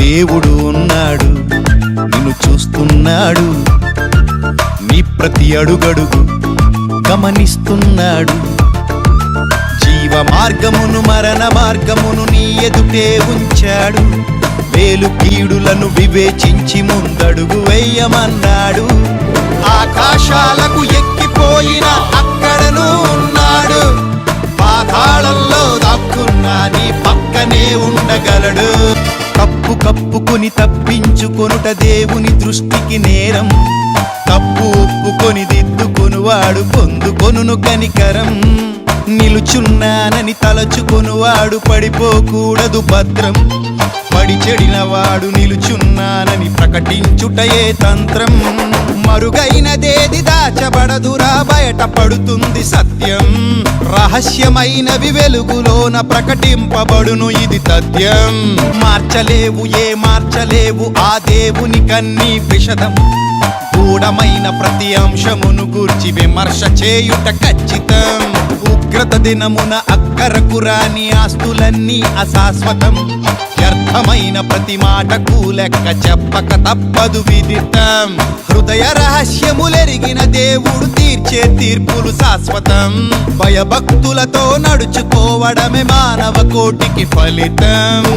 దేవుడు ఉన్నాడు, నిన్ను చూస్తున్నాడు, నీ ప్రతి అడుగడుగు గమనిస్తున్నాడు. జీవ మార్గమును మరణ మార్గమును నీ ఎదుటే ఉంచాడు. వేలు కీడులను వివేచించి ముందడుగు వేయమన్నాడు. ఆకాశాలకు ఎక్కిపోయిన అక్కడను ఉన్నాడు. పాతాళంలో దాక్కున్నా నీ పక్కనే ఉండగలడు. తప్పు కప్పుకొని తప్పించుకొనుట దేవుని దృష్టికి నేరం. తప్పు ఒప్పుకొని దిద్దుకొనువాడు పొందుకొనును కనికరం. నిలుచున్నానని తలచుకొనువాడు పడిపోకూడదు భద్రం. పడి చెడినవాడు నిలుచున్నానని ప్రకటించుటయే తంత్రం. మరుగైనదేది దాచబడదురా, బయటపడుతుంది సత్యం. రహస్యమైనవి వెలుగులోన ప్రకటింపబడును, ఇది తథ్యం. మార్చలేవు మార్చలేవు ఆ దేవుని కన్నీ విషదం. గూఢమైన ప్రతి అంశమును గూర్చి విమర్శ చేయుట ఖచ్చితం. ఉగ్రత దినమున అక్కరకు రాని ఆస్తులన్నీ అశాశ్వతం. వ్యర్థమైన ప్రతి మాటకు లెక్క చెప్పక తప్పదు విదితం. హృదయ రహస్యములెరిగిన దేవుడు తీర్చే తీర్పులు శాశ్వతం. భయభక్తులతో నడుచుకోవడమే మానవ కోటికి ఫలితం.